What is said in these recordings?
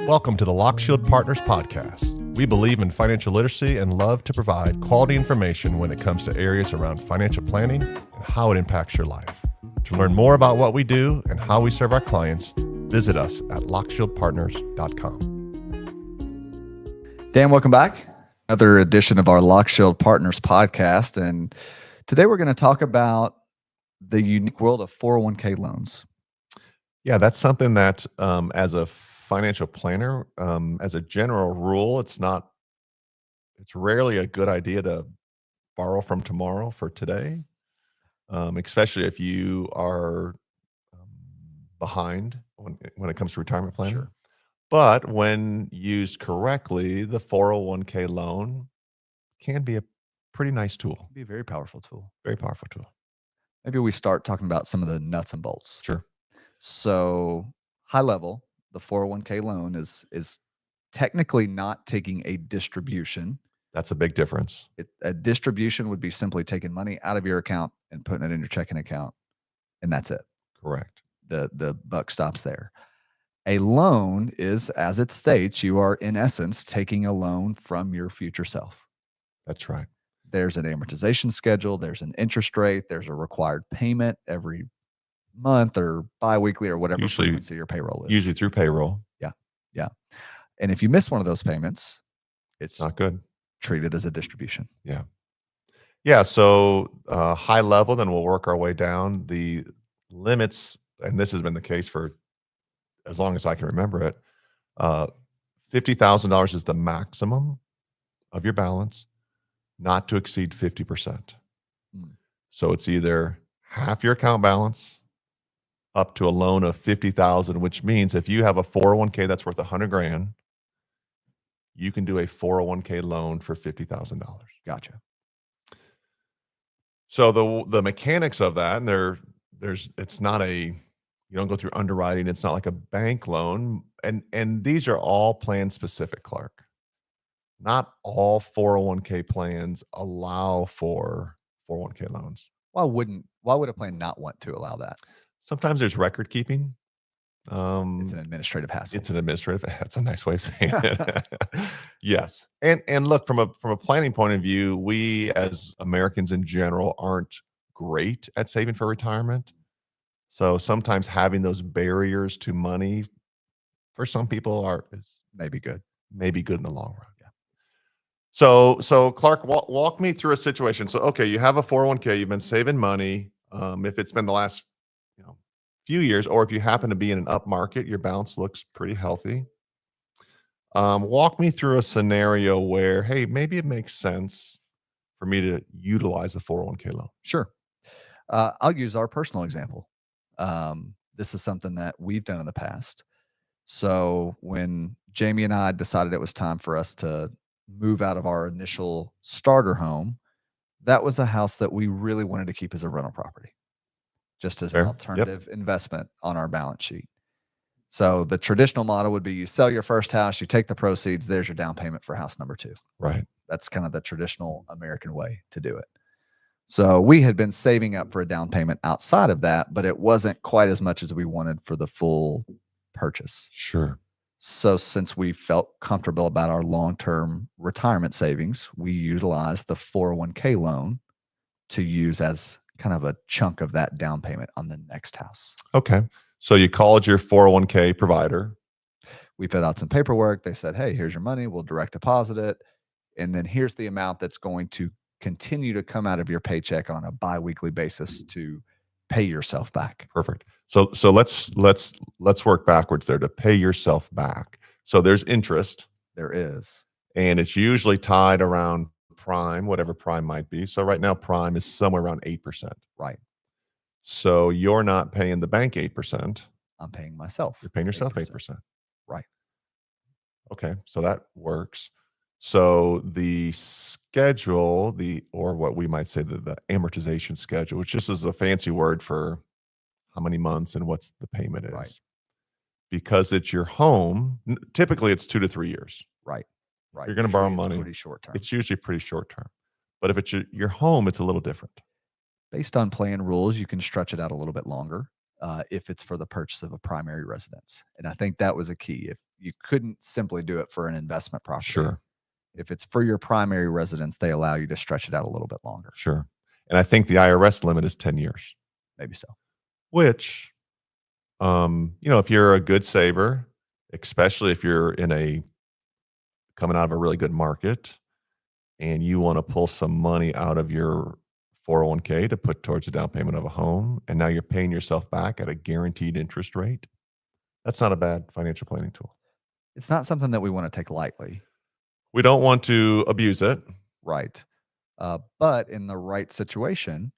Welcome to the Lockshield Partners Podcast. We believe in financial literacy and love to provide quality information when it comes to areas around financial planning and how it impacts your life. To learn more about what we do and how we serve our clients, visit us at lockshieldpartners.com. Dan, welcome back. Another edition of our Lockshield Partners Podcast. And today we're going to talk about the unique world of 401k loans. Yeah, that's something that as a financial planner, as a general rule, it's rarely a good idea to borrow from tomorrow for today, especially if you are behind when it comes to retirement planning. Sure. But when used correctly, the 401k loan can be a pretty nice tool. It'd be a very powerful tool. Very powerful tool. Maybe we start talking about some of the nuts and bolts. Sure. So high level, the 401k loan is technically not taking a distribution. That's a big difference. A distribution would be simply taking money out of your account and putting it in your checking account, and that's it. Correct. The buck stops there. A loan is, as it states, you are in essence taking a loan from your future self. That's right. There's an amortization schedule, there's an interest rate, there's a required payment every month or biweekly or whatever frequency your payroll is. Usually through payroll. Yeah. And if you miss one of those payments, it's not good. Treated as a distribution. Yeah. So high level, then we'll work our way down. The limits, and this has been the case for as long as I can remember it, $50,000 is the maximum of your balance, not to exceed 50%. So it's either half your account balance up to a loan of $50,000, which means if you have a 401k that's worth $100,000, you can do a 401k loan for $50,000. Gotcha. So the mechanics of that, and it's not you don't go through underwriting. It's not like a bank loan, and these are all plan specific, Clark. Not all 401k plans allow for 401k loans. Why would a plan not want to allow that? Sometimes there's record keeping. It's an administrative hassle. That's a nice way of saying it. Yes. And look, from a planning point of view, we as Americans in general aren't great at saving for retirement. So sometimes having those barriers to money for some people is maybe good in the long run. Yeah. So Clark, walk me through a situation. So, okay, you have a 401k, you've been saving money. If it's been the last few years, or if you happen to be in an up market, your balance looks pretty healthy. Walk me through a scenario where, hey, maybe it makes sense for me to utilize a 401k loan. Sure. I'll use our personal example. This is something that we've done in the past. So when Jamie and I decided it was time for us to move out of our initial starter home, that was a house that we really wanted to keep as a rental property, just as an alternative investment on our balance sheet. So the traditional model would be you sell your first house, you take the proceeds, there's your down payment for house number 2. Right. That's kind of the traditional American way to do it. So we had been saving up for a down payment outside of that, but it wasn't quite as much as we wanted for the full purchase. Sure. So since we felt comfortable about our long-term retirement savings, we utilized the 401k loan to use as kind of a chunk of that down payment on the next house. Okay. So you called your 401k provider. We filled out some paperwork. They said, hey, here's your money. We'll direct deposit it. And then here's the amount that's going to continue to come out of your paycheck on a biweekly basis to pay yourself back. Perfect. So let's work backwards there to pay yourself back. So there's interest. There is. And it's usually tied around prime, whatever prime might be. So right now, prime is somewhere around 8%. Right. So you're not paying the bank 8%. I'm paying myself. You're paying yourself 8%. Right. Okay. So that works. So the schedule, or what we might say the amortization schedule, which just is a fancy word for how many months and what's the payment is. Right. Because it's your home, typically it's 2 to 3 years. Right. You're going to borrow money. Pretty short term. It's usually pretty short term. But if it's your home, it's a little different. Based on plan rules, you can stretch it out a little bit longer if it's for the purchase of a primary residence. And I think that was a key. you couldn't simply do it for an investment property. Sure. If it's for your primary residence, they allow you to stretch it out a little bit longer. Sure. And I think the IRS limit is 10 years, Maybe so. which, if you're a good saver, especially if you're coming out of a really good market and you want to pull some money out of your 401k to put towards the down payment of a home, and now you're paying yourself back at a guaranteed interest rate, that's not a bad financial planning tool. It's not something that we want to take lightly. We don't want to abuse it. Right. But in the right situation,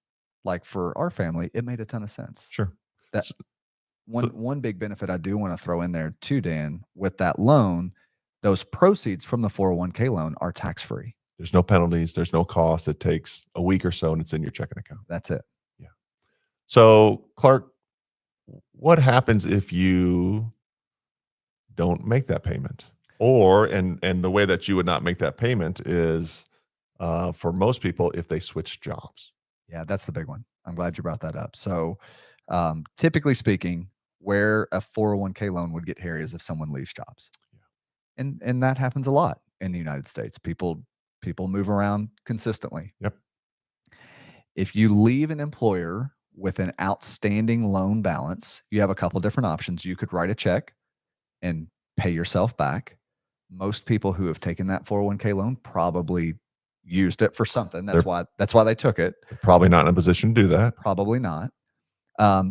like for our family, it made a ton of sense. Sure. That So- one big benefit I do want to throw in there too, Dan, with that loan, those proceeds from the 401k loan are tax-free. There's no penalties. There's no cost. It takes a week or so and it's in your checking account. That's it. Yeah. So Clark, what happens if you don't make that payment? Or, and the way that you would not make that payment is, for most people, if they switch jobs. Yeah, that's the big one. I'm glad you brought that up. So, typically speaking, where a 401k loan would get hairy is if someone leaves jobs. Yeah. And that happens a lot in the United States. People move around consistently. Yep. If you leave an employer with an outstanding loan balance, you have a couple different options. You could write a check and pay yourself back. Most people who have taken that 401k loan probably used it for something. That's why they took it. They're probably not in a position to do that. Probably not.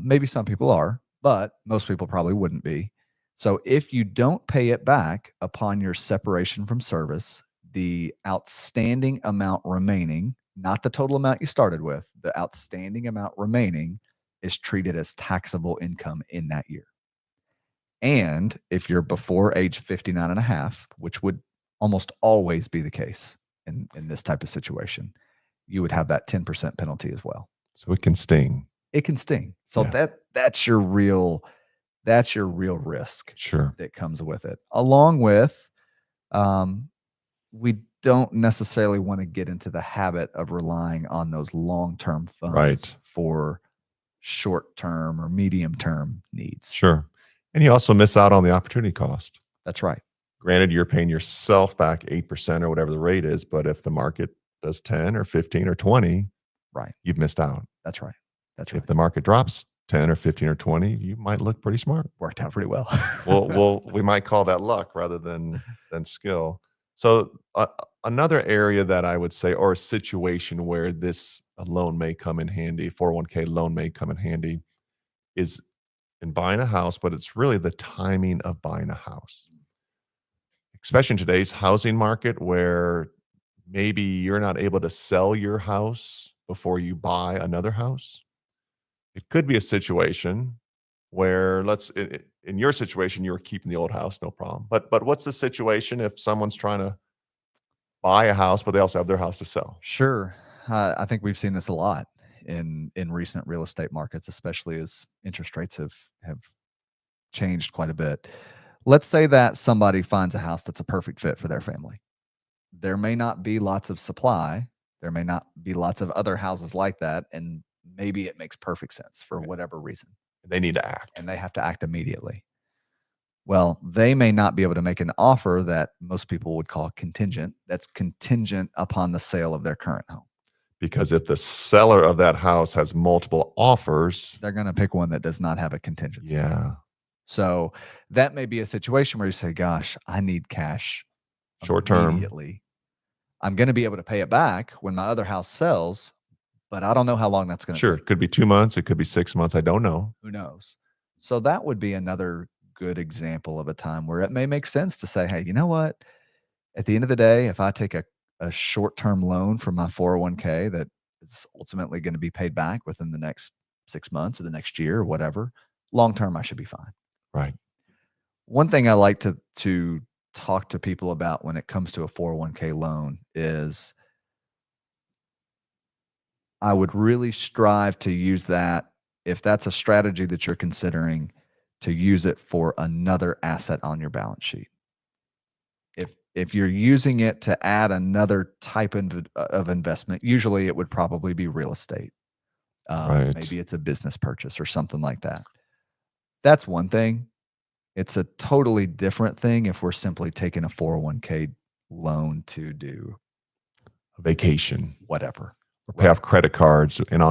Maybe some people are, but most people probably wouldn't be. So if you don't pay it back upon your separation from service, the outstanding amount remaining, not the total amount you started with, the outstanding amount remaining is treated as taxable income in that year. And if you're before age 59 and a half, which would almost always be the case in this type of situation, you would have that 10% penalty as well. So it can sting. It can sting. So Yeah. that's your real risk. Sure. That comes with it. Along with, we don't necessarily want to get into the habit of relying on those long-term funds Right. for short-term or medium-term needs. Sure. And you also miss out on the opportunity cost. That's right. Granted, you're paying yourself back 8% or whatever the rate is, but if the market does 10 or 15 or 20, right, you've missed out. That's right. That's right. If the market drops 10 or 15 or 20, you might look pretty smart. Worked out pretty well. well, we might call that luck rather than skill. So another area that I would say, or a situation where this loan may come in handy, 401k loan may come in handy, is in buying a house, but it's really the timing of buying a house. Especially in today's housing market where maybe you're not able to sell your house before you buy another house. It could be a situation where in your situation, you were keeping the old house, no problem. But what's the situation if someone's trying to buy a house, but they also have their house to sell? Sure. I think we've seen this a lot in recent real estate markets, especially as interest rates have changed quite a bit. Let's say that somebody finds a house that's a perfect fit for their family. There may not be lots of supply. There may not be lots of other houses like that. And maybe it makes perfect sense for whatever reason. They need to act. And they have to act immediately. Well, they may not be able to make an offer that most people would call contingent. That's contingent upon the sale of their current home. Because if the seller of that house has multiple offers, they're going to pick one that does not have a contingency. Yeah. So that may be a situation where you say, gosh, I need cash short term. Immediately. I'm going to be able to pay it back when my other house sells, but I don't know how long that's going to take. It could be 2 months. It could be 6 months. I don't know. Who knows? So that would be another good example of a time where it may make sense to say, hey, you know what? At the end of the day, if I take a short-term loan from my 401k that is ultimately going to be paid back within the next 6 months or the next year or whatever, long-term, I should be fine. Right. One thing I like to talk to people about when it comes to a 401k loan is I would really strive to use that, if that's a strategy that you're considering, to use it for another asset on your balance sheet. If you're using it to add another type of investment, usually it would probably be real estate. Right. Maybe it's a business purchase or something like that. That's one thing. It's a totally different thing if we're simply taking a 401k loan to do A vacation whatever. or pay off credit cards, and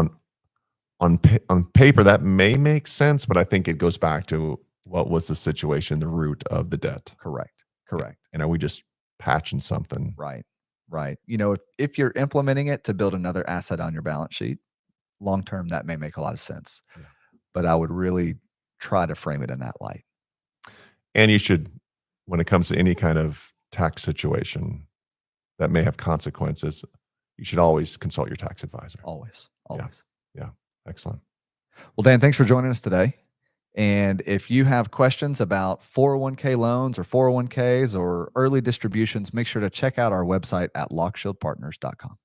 on paper that may make sense, but I think it goes back to what was the situation, the root of the debt, Correct. Correct. and are we just patching something? Right. Right. You know, if you're implementing it to build another asset on your balance sheet, long term, that may make a lot of sense. Yeah. But I would really try to frame it in that light. And you should, when it comes to any kind of tax situation that may have consequences, you should always consult your tax advisor. Always. Yeah. Always. Yeah. Excellent. Well, Dan, thanks for joining us today. And if you have questions about 401k loans or 401ks or early distributions, make sure to check out our website at lockshieldpartners.com.